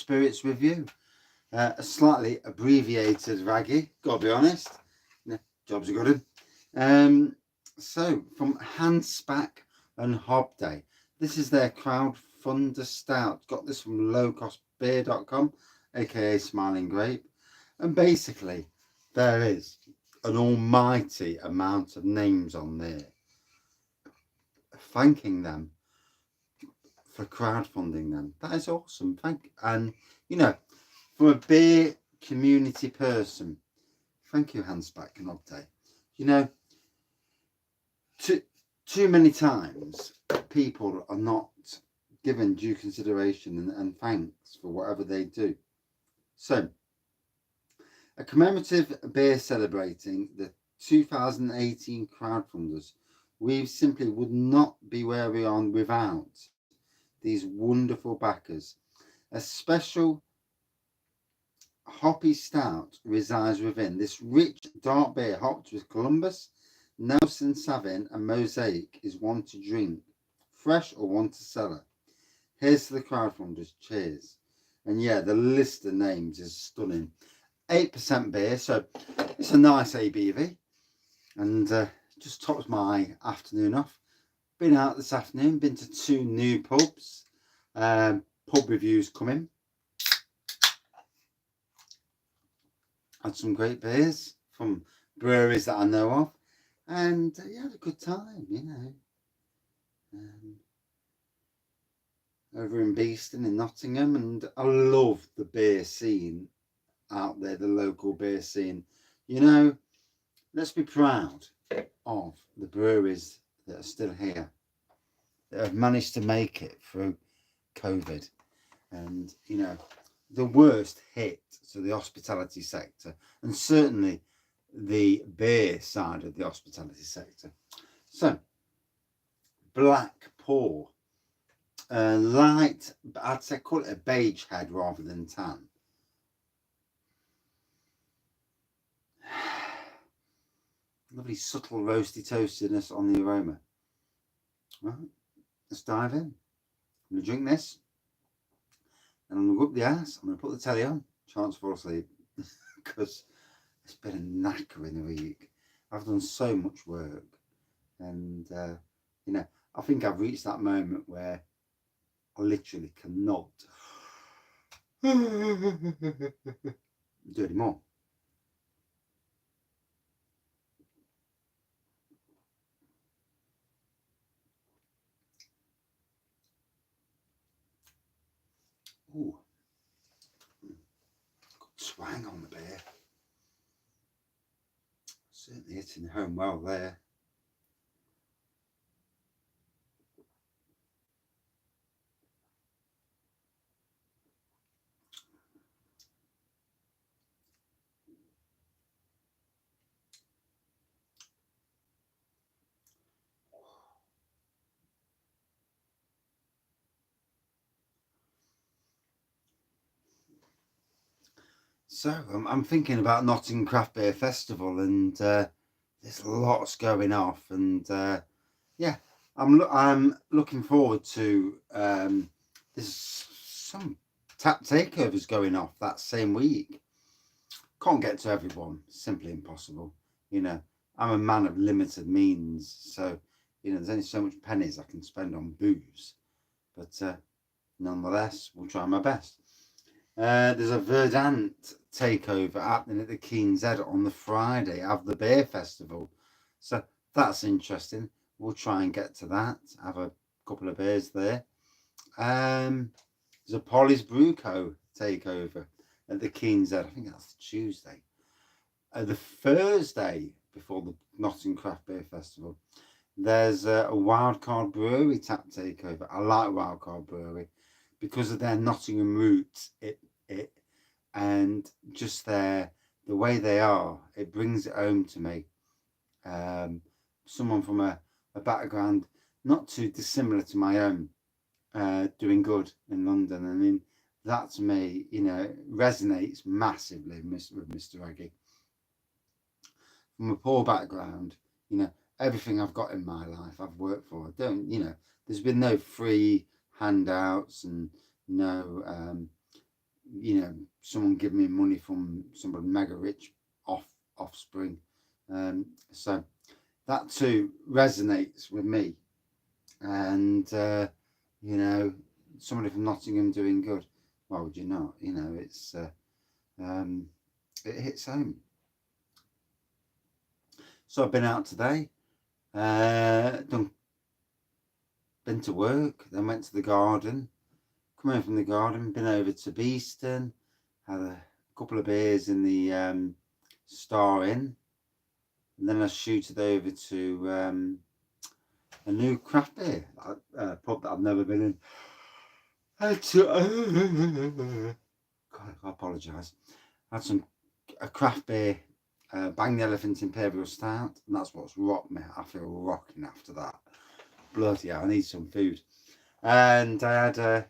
spirits review. A slightly abbreviated wraggy, gotta be honest. Job's a good one. So from Anspach and Hobday. This is their Crowdfunder Stout. Got this from LowCostbeer.com, aka Smiling Grape. And basically, there is an almighty amount of names on there thanking them for crowdfunding them. That is awesome. And you know, from a beer community person, thank you, Anspach and Hobday. You know, too many times people are not given due consideration and thanks for whatever they do. So, a commemorative beer celebrating the 2018 crowdfunders, we simply would not be where we are without these wonderful backers. A special hoppy stout resides within this rich dark beer hopped with Columbus, Nelson Sauvin and Mosaic is one to drink, fresh or one to cellar. Here's to the crowdfunders, cheers. And yeah, the list of names is stunning. 8% beer, so it's a nice ABV and just tops my afternoon off. Been out this afternoon, been to 2 new pubs, pub reviews coming. Had some great beers from breweries that I know of, and yeah, had a good time, you know. Over in Beeston in Nottingham, and I love the beer scene out there, the local beer scene. You know, let's be proud of the breweries that are still here, that have managed to make it through COVID. And, you know, the worst hit to the hospitality sector, and certainly the beer side of the hospitality sector. So, Black Pour, light, I'd say call it a beige head rather than tan. Lovely subtle roasty toastiness on the aroma. Right, let's dive in. I'm going to drink this, and I'm going to go up the ass. I'm going to put the telly on, chance to fall asleep, because it's been a knackering week. I've done so much work, and you know, I think I've reached that moment where I literally cannot do any more. Ooh, good swang on the beer. Certainly hitting home well there. So I'm thinking about Nottingham Craft Beer Festival, and there's lots going off, and yeah, I'm looking forward to there's some tap takeovers going off that same week. Can't get to everyone, simply impossible. You know, I'm a man of limited means, so you know there's only so much pennies I can spend on booze, but nonetheless, we'll try my best. There's a Verdant takeover happening at the King's Head on the Friday of the Beer Festival. So that's interesting. We'll try and get to that. Have a couple of beers there. There's a Polly's Brew Co takeover at the King's Head. I think that's Tuesday. The Thursday before the Nottingham Craft Beer Festival, there's a Wildcard Brewery tap takeover. I like Wildcard Brewery because of their Nottingham roots, and just the way they are, it brings it home to me. Someone from a background not too dissimilar to my own, doing good in London. I mean, that to me, you know, resonates massively with Mr. Wraggy. From a poor background, you know, everything I've got in my life I've worked for. I don't, you know, there's been no free handouts and no you know, someone giving me money from somebody mega rich offspring. So that too resonates with me. And you know, somebody from Nottingham doing good. Why would you not? You know, it's it hits home. So I've been out today, been to work, then went to the garden, come home from the garden, been over to Beeston, had a couple of beers in the Star Inn, and then I shooted over to a new craft beer pub that I've never been in. God, I apologise. I had a craft beer, Bang the Elephant Imperial Stout, and that's what's rocked me. I feel rocking after that. Bloody hell, I need some food. And I had a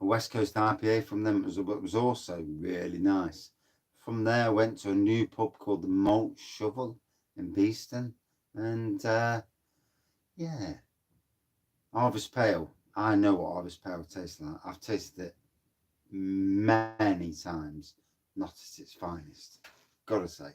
West Coast IPA from them. It was also really nice. From there, I went to a new pub called the Malt Shovel in Beeston, and yeah, Harvest Pale. I know what Harvest Pale tastes like. I've tasted it many times, not at its finest, gotta say.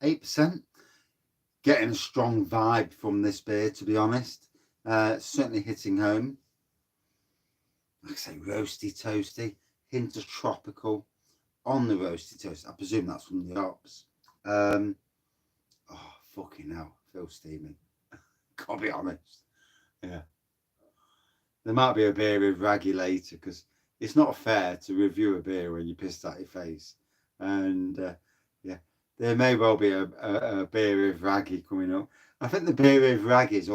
%. Getting a strong vibe from this beer, to be honest. Certainly hitting home. Like I say, roasty, toasty, hint of tropical on the roasty toast. I presume that's from the hops. Oh, fucking hell, feels steaming. Gotta be honest. Yeah. There might be a beer with Wraggy later, because it's not fair to review a beer when you're pissed at your face. And yeah, there may well be a beer with Wraggy coming up. I think the beer with Wraggys,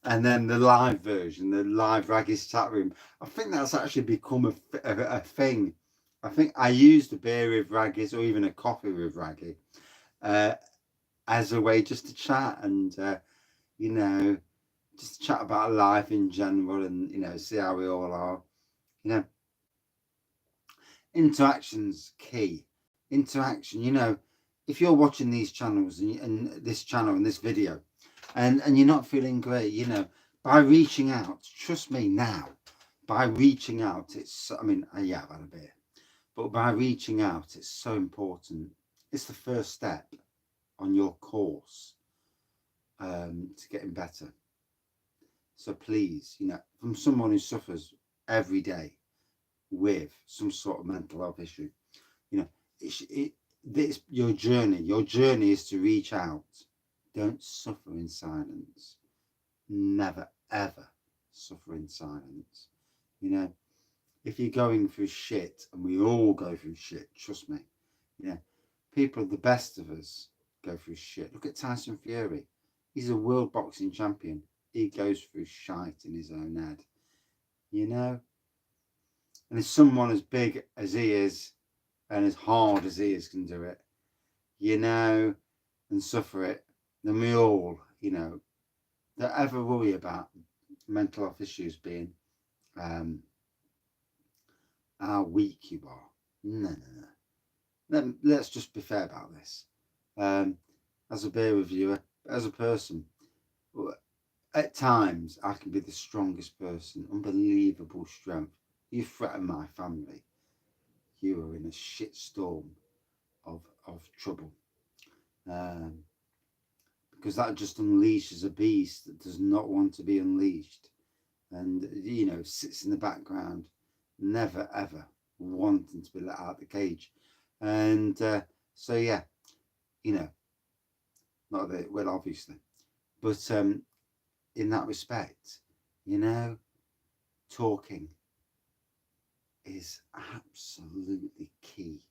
and then the live version, the live Wraggys chat room, I think that's actually become a thing. I think I used a beer with Wraggys, or even a coffee with Wraggy, as a way just to chat and, you know, just chat about life in general, and, you know, see how we all are. You know, interaction's key. Interaction, you know, if you're watching these channels and this channel and this video, and you're not feeling great, you know, by reaching out, trust me now, by reaching out, it's, I mean, yeah, I've had a beer, but by reaching out, it's so important. It's the first step on your course to getting better. So please, you know, from someone who suffers every day with some sort of mental health issue, you know, this your journey. Your journey is to reach out. Don't suffer in silence. Never, ever suffer in silence. You know, if you're going through shit, and we all go through shit, trust me, you know, people, the best of us, go through shit. Look at Tyson Fury. He's a world boxing champion. He goes through shite in his own head, you know. And if someone as big as he is and as hard as he is can do it, you know, and suffer it, then we all, you know, don't ever worry about mental health issues being how weak you are. No. Let's just be fair about this. As a beer reviewer, as a person, at times I can be the strongest person, unbelievable strength. You threaten my family, you are in a shit storm of trouble. Because that just unleashes a beast that does not want to be unleashed, and, you know, sits in the background, never ever wanting to be let out of the cage. And so yeah, you know, not that, well, obviously, but in that respect, you know, talking is absolutely key.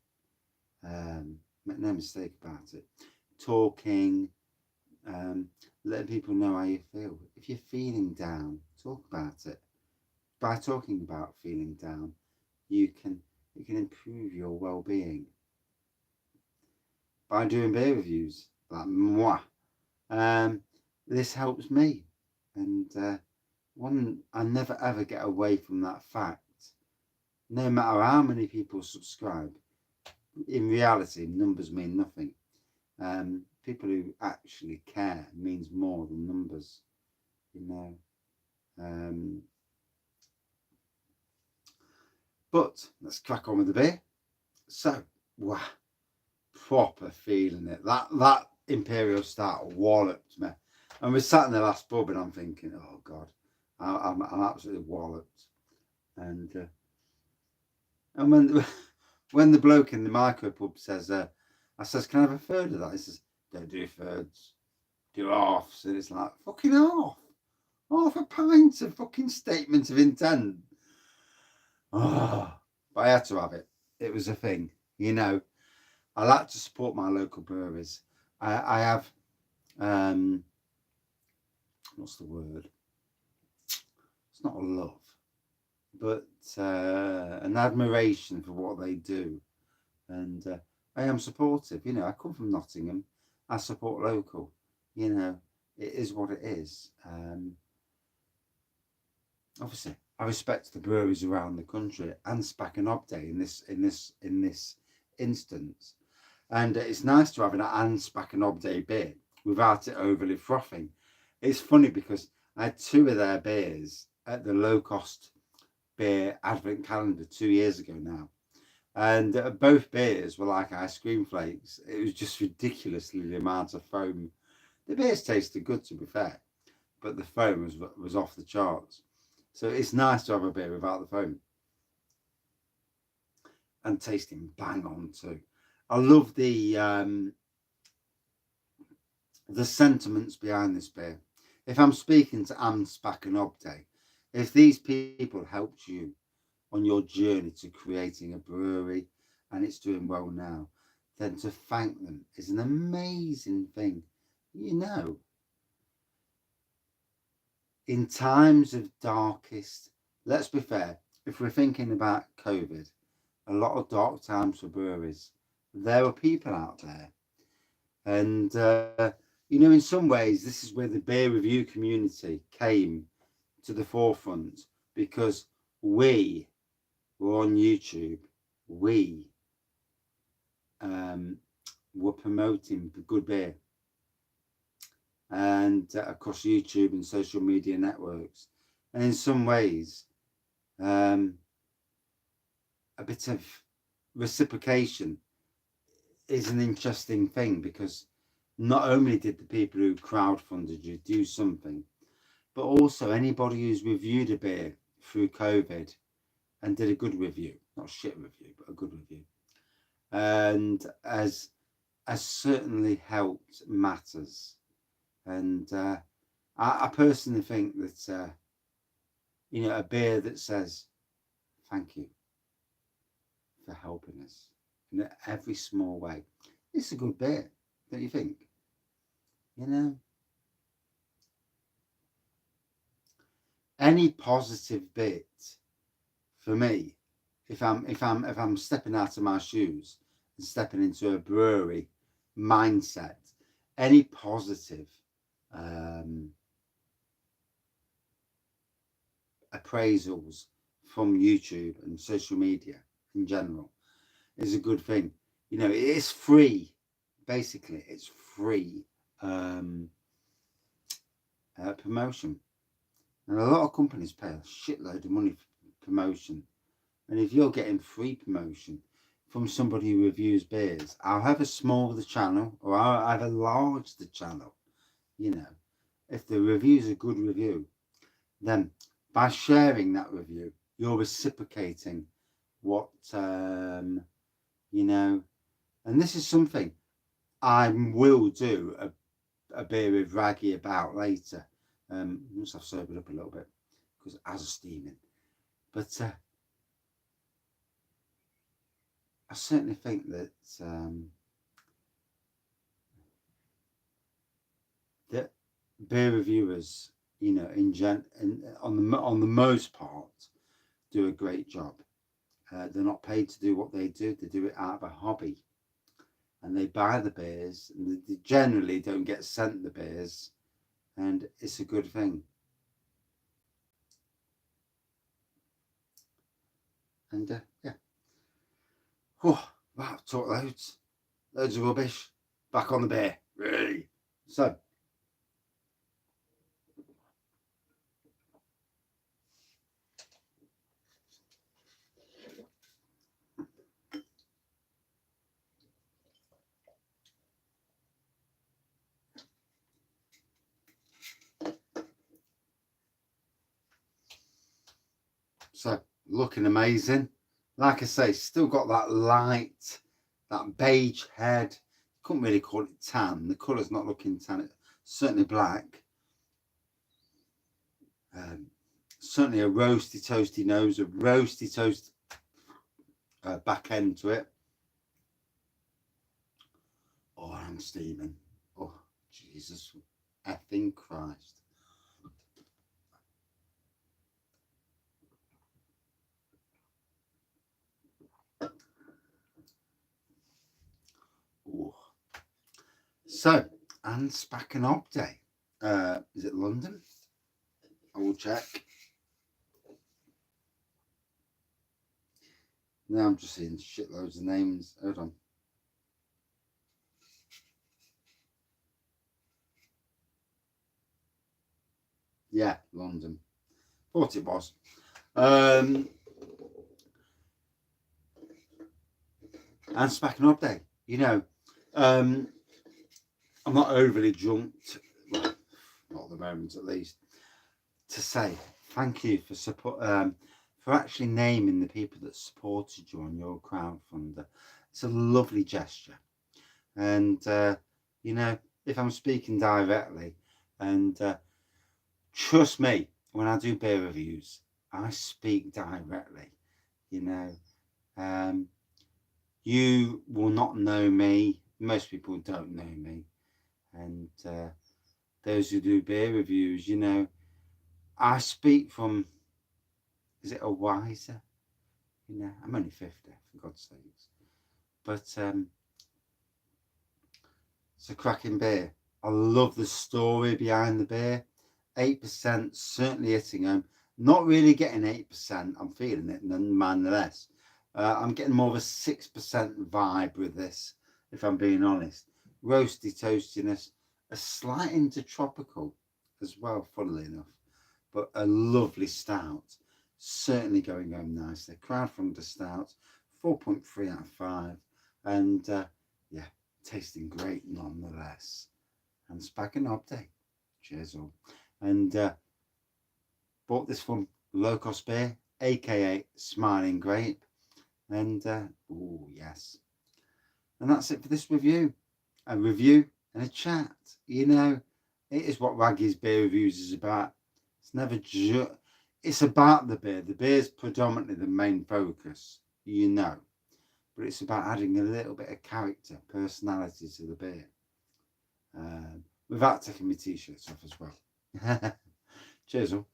Make no mistake about it. Talking, letting people know how you feel. If you're feeling down, talk about it. By talking about feeling down, you can improve your well-being. By doing beer reviews like moi, This helps me, and I never ever get away from that fact. No matter how many people subscribe, in reality, numbers mean nothing. People who actually care means more than numbers, you know. But let's crack on with the beer. So, wow, proper feeling it. That Imperial Stout walloped me. And we sat in the last pub and I'm thinking, oh God, I'm absolutely walloped. And when when the bloke in the micro pub says, I says, can I have a third of that? He says, don't do thirds, do halves. And it's like, fucking half a pint of fucking statement of intent. Oh, but I had to have it. It was a thing, you know. I like to support my local breweries. I have, what's the word? It's not a love, but an admiration for what they do. And I am supportive. You know, I come from Nottingham. I support local. You know, it is what it is. Obviously, I respect the breweries around the country. Anspach and Hobday in this instance. And it's nice to have an Anspach and Hobday beer without it overly frothing. It's funny because I had 2 of their beers at the LowCostbeer advent calendar 2 years ago now. And both beers were like ice cream flakes. It was just ridiculously the amount of foam. The beers tasted good, to be fair, but the foam was off the charts. So it's nice to have a beer without the foam. And tasting bang on too. I love the sentiments behind this beer. If I'm speaking to Anspach and Hobday, if these people helped you on your journey to creating a brewery and it's doing well now, then to thank them is an amazing thing. You know, in times of darkest, let's be fair, if we're thinking about COVID, a lot of dark times for breweries, there were people out there. And, you know, in some ways, this is where the beer review community came to the forefront, because we were on YouTube. We were promoting the good beer, and across YouTube and social media networks. And in some ways, a bit of reciprocation is an interesting thing, because not only did the people who crowdfunded you do something, but also anybody who's reviewed a beer through COVID and did a good review, not a shit review, but a good review, and has certainly helped matters. And I personally think that, you know, a beer that says, thank you for helping us in every small way, it's a good beer, don't you think? You know, any positive bit for me, if I'm stepping out of my shoes and stepping into a brewery mindset, any positive appraisals from YouTube and social media in general is a good thing. You know, it is free. Basically, it's free promotion. And a lot of companies pay a shitload of money for promotion. And if you're getting free promotion from somebody who reviews beers, however small the channel or however large the channel, you know, if the review's a good review, then by sharing that review, you're reciprocating what, you know, and this is something I will do a beer with Wraggy about later. Must have sobered up a little bit because as a steaming, but I certainly think that that beer reviewers, you know, on the most part, do a great job. They're not paid to do what they do; they do it out of a hobby. and they buy the beers, and they generally don't get sent the beers, and it's a good thing. And yeah. Oh, wow, talk loads of rubbish. Back on the beer. Really. So, looking amazing. Like I say, still got that light, that beige head. Couldn't really call it tan. The colour's not looking tan. It's certainly black. Certainly a roasty, toasty nose, a roasty, toast back end to it. Oh, I'm steaming. Oh, Jesus effing Christ. Ooh. So, Anspach and Hobday. Is it London? I will check. Now I'm just seeing shitloads of names. Hold on. Yeah, London. Thought it was. Anspach and Hobday. You know, I'm not overly drunk, well, not at the moment at least, to say thank you for support, for actually naming the people that supported you on your crowdfunder. It's a lovely gesture, and you know, if I'm speaking directly, and trust me, when I do beer reviews, I speak directly. You know, you will not know me. Most people don't know me, and those who do beer reviews, you know, I speak from, is it a wiser? You know, I'm only 50, for God's sakes. But it's a cracking beer. I love the story behind the beer. 8%, certainly hitting home. Not really getting 8%. I'm feeling it nonetheless. I'm getting more of a 6% vibe with this, if I'm being honest. Roasty toastiness, a slight into tropical as well, funnily enough. But a lovely stout, certainly going home nicely. Crowdfunder stout, 4.3 out of 5, and yeah, tasting great nonetheless. Anspach and Hobday, cheers all. And bought this from LowCostbeer, aka Smiling Grape, and oh yes. And that's it for this review. A review and a chat. You know, it is what Wraggys beer reviews is about. It's never just, it's about the beer. The beer is predominantly the main focus, you know. But it's about adding a little bit of character, personality to the beer. Without taking my t-shirts off as well. Cheers all.